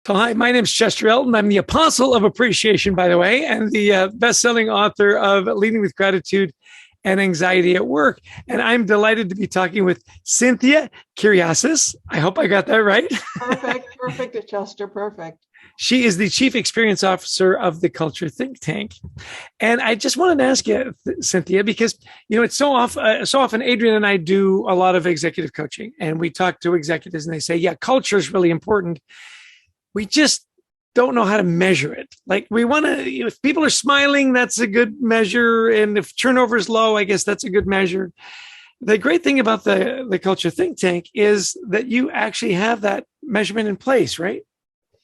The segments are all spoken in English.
So, hi, my name is Chester Elton. I'm the apostle of appreciation, by the way, and the best-selling author of Leading with Gratitude and Anxiety at Work. And I'm delighted to be talking with Cynthia Kyriazis. I hope I got that right. Perfect, Chester, perfect. She is the Chief Experience Officer of the Culture Think Tank. And I just wanted to ask you, Cynthia, because, it's so often Adrian and I do a lot of executive coaching, and we talk to executives and they say, yeah, culture is really important. We just don't know how to measure it. Like we want to, if people are smiling, that's a good measure. And if turnover is low, I guess that's a good measure. The great thing about the Culture Think Tank is that you actually have that measurement in place, right?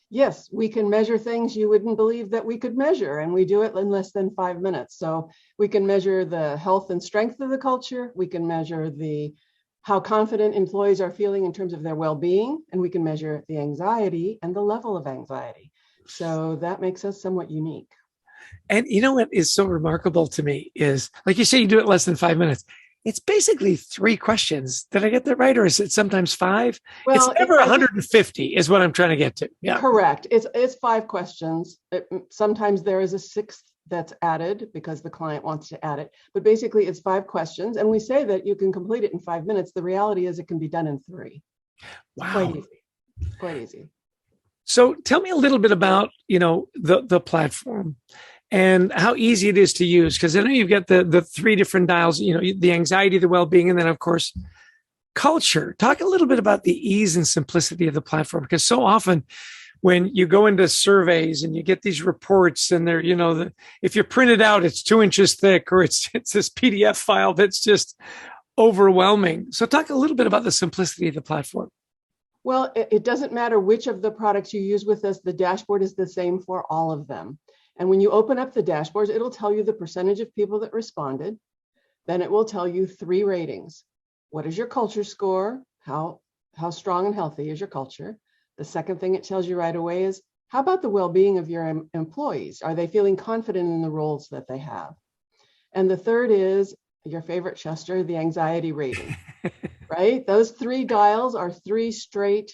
Yes, we can measure things you wouldn't believe that we could measure, and we do it in less than 5 minutes. So we can measure the health and strength of the culture. We can measure how confident employees are feeling in terms of their well-being, and we can measure the anxiety and the level of anxiety. So that makes us somewhat unique. And you know what is so remarkable to me is, like you say, you do it less than 5 minutes. It's basically 3 questions. Did I get that right? Or is it sometimes 5? Well, it's never 150 is what I'm trying to get to. Yeah. Correct. It's 5 questions. Sometimes there is a 6th that's added because the client wants to add it. But basically it's 5 questions. And we say that you can complete it in 5 minutes. The reality is it can be done in 3. Wow. Quite easy. Quite easy. So tell me a little bit about, the platform and how easy it is to use. Because I know you've got the 3 different dials, the anxiety, the well-being, and then of course, culture. Talk a little bit about the ease and simplicity of the platform, because so often when you go into surveys and you get these reports and they're, if you print it out, it's 2 inches thick, or it's this PDF file that's just overwhelming. So talk a little bit about the simplicity of the platform. Well, it doesn't matter which of the products you use with us. The dashboard is the same for all of them. And when you open up the dashboards, it'll tell you the percentage of people that responded. Then it will tell you 3 ratings. What is your culture score? How strong and healthy is your culture? The second thing it tells you right away is, how about the well-being of your employees? Are they feeling confident in the roles that they have? And the third is your favorite, Chester, the anxiety rating, right? Those 3 dials are 3 straight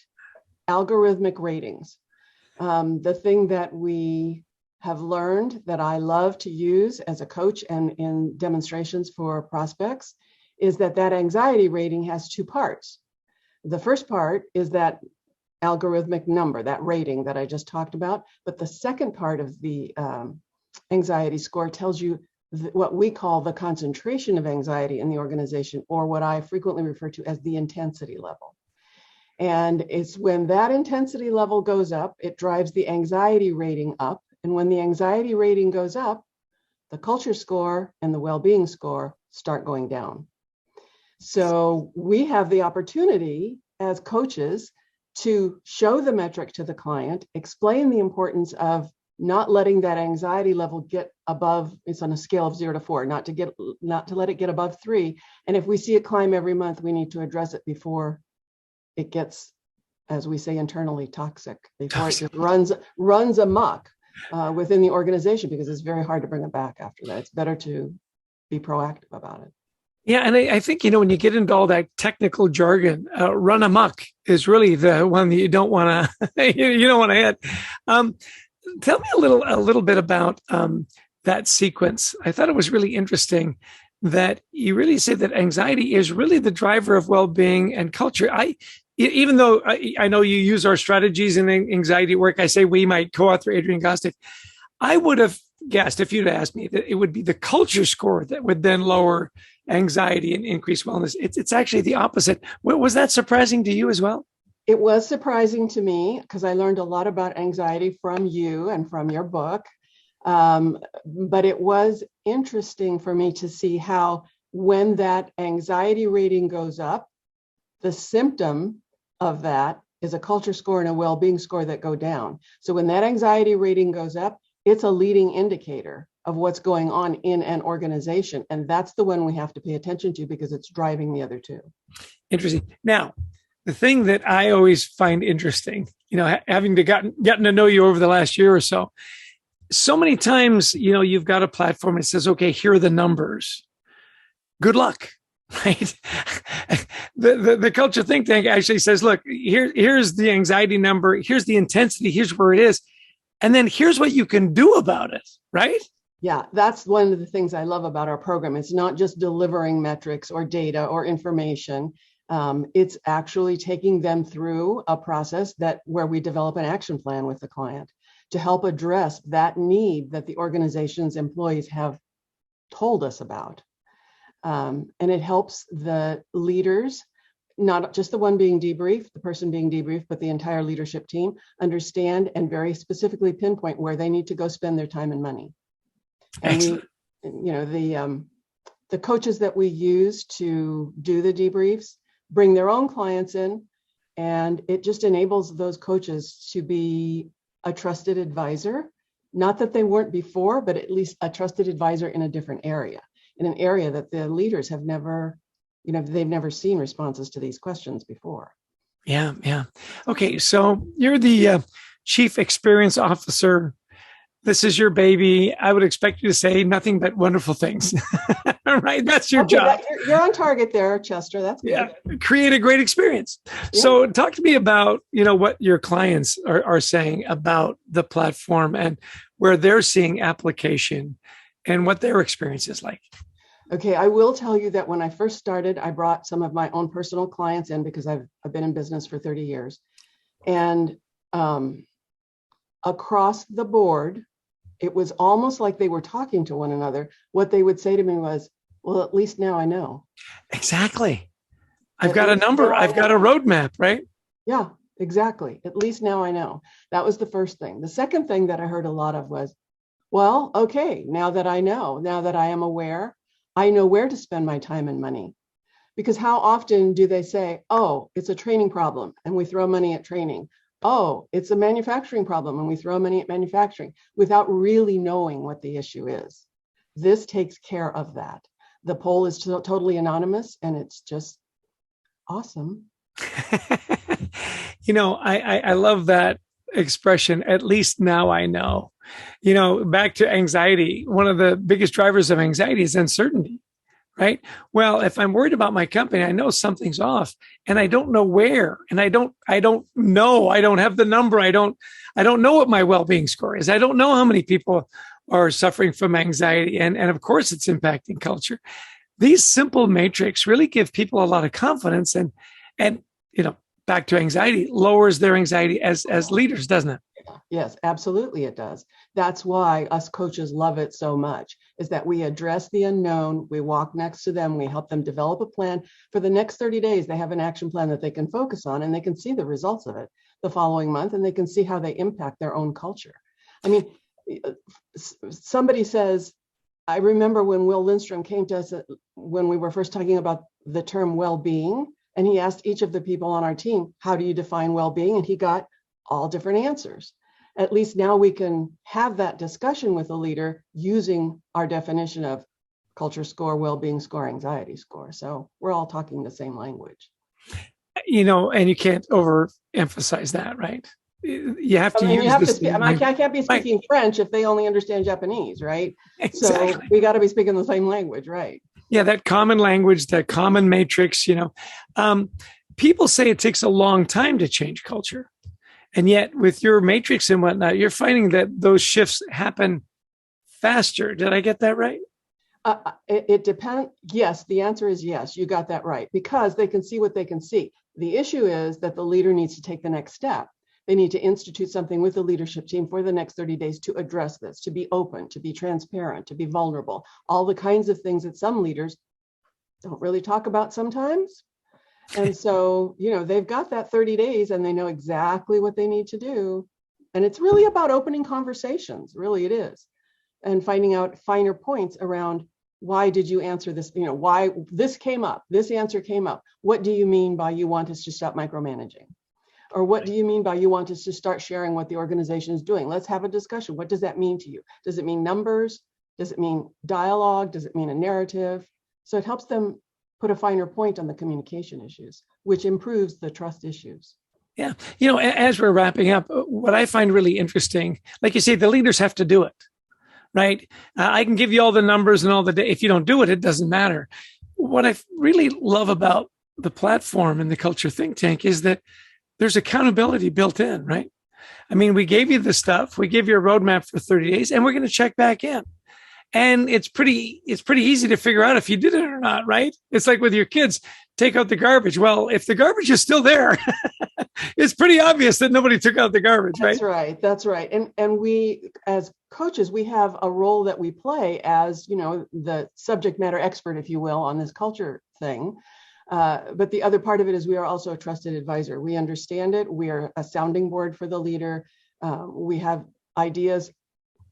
algorithmic ratings. The thing that we have learned that I love to use as a coach and in demonstrations for prospects is that anxiety rating has 2 parts. The first part is that algorithmic number, that rating that I just talked about. But the second part of the anxiety score tells you what we call the concentration of anxiety in the organization, or what I frequently refer to as the intensity level. And it's when that intensity level goes up, it drives the anxiety rating up. And when the anxiety rating goes up, the culture score and the well-being score start going down. So we have the opportunity as coaches to show the metric to the client, explain the importance of not letting that anxiety level get above, it's on a scale of 0 to 4, not to let it get above 3. And if we see it climb every month, we need to address it before it gets, as we say internally, toxic, before it just runs amok within the organization, because it's very hard to bring it back after that. It's better to be proactive about it. Yeah, and I think, when you get into all that technical jargon, run amok is really the one that you don't want to you don't want to hit. Tell me a little bit about that sequence. I thought it was really interesting that you really say that anxiety is really the driver of well-being and culture. Even though I know you use our strategies in anxiety work, I say we, might co-author Adrian Gostick, I would have guessed, if you'd asked me, that it would be the culture score that would then lower anxiety and increase wellness. It's actually the opposite. Was that surprising to you as well? It was surprising to me, because I learned a lot about anxiety from you and from your book. But it was interesting for me to see how when that anxiety rating goes up, the symptom of that is a culture score and a well-being score that go down. So when that anxiety rating goes up, it's a leading indicator of what's going on in an organization. And that's the one we have to pay attention to, because it's driving the other 2. Interesting. Now, the thing that I always find interesting, having gotten to know you over the last year or so many times, you've got a platform that says, okay, here are the numbers. Good luck. right? The culture think tank actually says, look, here's the anxiety number, here's the intensity, here's where it is, and then here's what you can do about it, right? Yeah, that's one of the things I love about our program. It's not just delivering metrics or data or information. It's actually taking them through a process where we develop an action plan with the client to help address that need that the organization's employees have told us about. And it helps the leaders, not just the one being debriefed, the person being debriefed, but the entire leadership team understand and very specifically pinpoint where they need to go spend their time and money. And the coaches that we use to do the debriefs bring their own clients in, and it just enables those coaches to be a trusted advisor. Not that they weren't before, but at least a trusted advisor in a different area, in an area that the leaders have never, they've never seen responses to these questions before. Yeah. Okay, so you're the Chief Experience Officer. This is your baby. I would expect you to say nothing but wonderful things, right? That's your job. You're on target there, Chester. That's good. Yeah. Create a great experience. Yeah. So talk to me about, what your clients are saying about the platform and where they're seeing application and what their experience is like. Okay, I will tell you that when I first started, I brought some of my own personal clients in because I've been in business for 30 years. And across the board, it was almost like they were talking to one another. What they would say to me was, well, at least now I know. Exactly. I've got a number. I've got a roadmap, right? Yeah, exactly. At least now I know. That was the first thing. The second thing that I heard a lot of was, well, okay, now that I know, now that I am aware, I know where to spend my time and money. Because how often do they say, oh, it's a training problem, and we throw money at training? Oh, it's a manufacturing problem, and we throw money at manufacturing without really knowing what the issue is. This takes care of that. The poll is totally anonymous, and it's just awesome. I love that expression. At least now I know. Back to anxiety. One of the biggest drivers of anxiety is uncertainty, right? Well, if I'm worried about my company, I know something's off and I don't know where, and I don't know, I don't have the number. I don't know what my well-being score is. I don't know how many people are suffering from anxiety. And of course it's impacting culture. These simple matrix really give people a lot of confidence and back to anxiety, lowers their anxiety as leaders, doesn't it? Yes, absolutely it does. That's why us coaches love it so much, is that we address the unknown, we walk next to them, we help them develop a plan. For the next 30 days, they have an action plan that they can focus on, and they can see the results of it the following month, and they can see how they impact their own culture. I mean, somebody says, I remember when Will Lindstrom came to us when we were first talking about the term well-being, and he asked each of the people on our team, how do you define well-being? And he got all different answers. At least now we can have that discussion with a leader using our definition of culture score, well-being score, anxiety score. So we're all talking the same language. And you can't overemphasize that, right? You have to I can't be speaking French if they only understand Japanese, right? Exactly. So we got to be speaking the same language, right? Yeah, that common language, that common matrix, people say it takes a long time to change culture. And yet with your matrix and whatnot, you're finding that those shifts happen faster. Did I get that right? It depends. Yes, the answer is yes, you got that right, because they can see what they can see. The issue is that the leader needs to take the next step. They need to institute something with the leadership team for the next 30 days to address this, to be open, to be transparent, to be vulnerable, all the kinds of things that some leaders don't really talk about sometimes. And so, they've got that 30 days and they know exactly what they need to do. And it's really about opening conversations, really it is. And finding out finer points around, why did you answer this? Why this came up, this answer came up. What do you mean by you want us to stop micromanaging? Or what do you mean by you want us to start sharing what the organization is doing? Let's have a discussion. What does that mean to you? Does it mean numbers? Does it mean dialogue? Does it mean a narrative? So it helps them put a finer point on the communication issues, which improves the trust issues. Yeah. As we're wrapping up, what I find really interesting, like you say, the leaders have to do it, right? I can give you all the numbers and all the, if you don't do it, it doesn't matter. what I really love about the platform and the Culture Think Tank is that there's accountability built in, right? I mean, we gave you the stuff, we give you a roadmap for 30 days, and we're going to check back in. And it's pretty easy to figure out if you did it or not, right? It's like with your kids, take out the garbage. Well, if the garbage is still there, it's pretty obvious that nobody took out the garbage, right? That's right. That's right. And we, as coaches, we have a role that we play as, the subject matter expert, if you will, on this culture thing. But the other part of it is we are also a trusted advisor. We understand it. We are a sounding board for the leader. We have ideas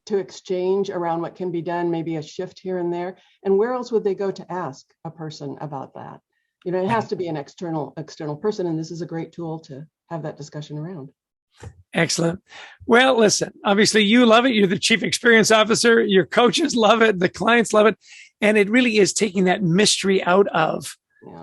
to exchange around what can be done, maybe a shift here and there. And where else would they go to ask a person about that? It has to be an external person, and this is a great tool to have that discussion around. Excellent. Well, listen, obviously you love it. You're the chief experience officer. Your coaches love it. The clients love it. And it really is taking that mystery out of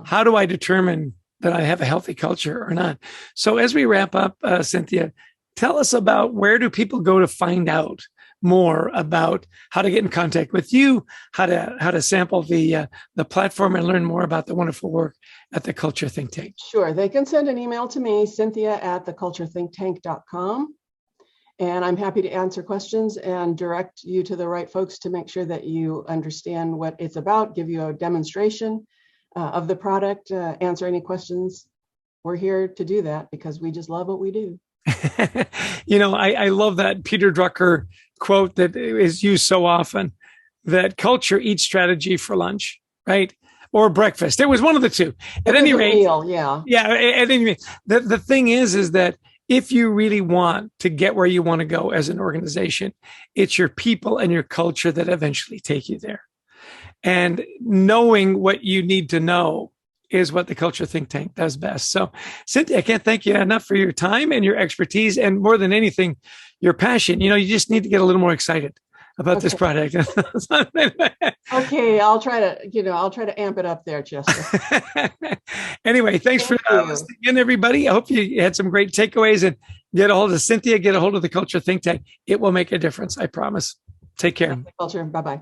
how do I determine that I have a healthy culture or not? So as we wrap up, Cynthia, tell us about where do people go to find out more about how to get in contact with you, how to sample the platform and learn more about the wonderful work at the Culture Think Tank. Sure. They can send an email to me, cynthia@theculturethinktank.com. And I'm happy to answer questions and direct you to the right folks to make sure that you understand what it's about, give you a demonstration of the product, answer any questions. We're here to do that because we just love what we do. I love that Peter Drucker quote that is used so often, that culture eats strategy for lunch, right? Or breakfast. It was one of the two. At any rate, meal, yeah. At any rate, the thing is that if you really want to get where you want to go as an organization, it's your people and your culture that eventually take you there. And knowing what you need to know is what the Culture Think Tank does best. So, Cynthia, I can't thank you enough for your time and your expertise, and more than anything, your passion. You just need to get a little more excited about this product. Okay, I'll try to amp it up there, Chester. Anyway, thanks for listening in, everybody. I hope you had some great takeaways, and get a hold of Cynthia, get a hold of the Culture Think Tank. It will make a difference, I promise. Take care. Culture. Bye-bye.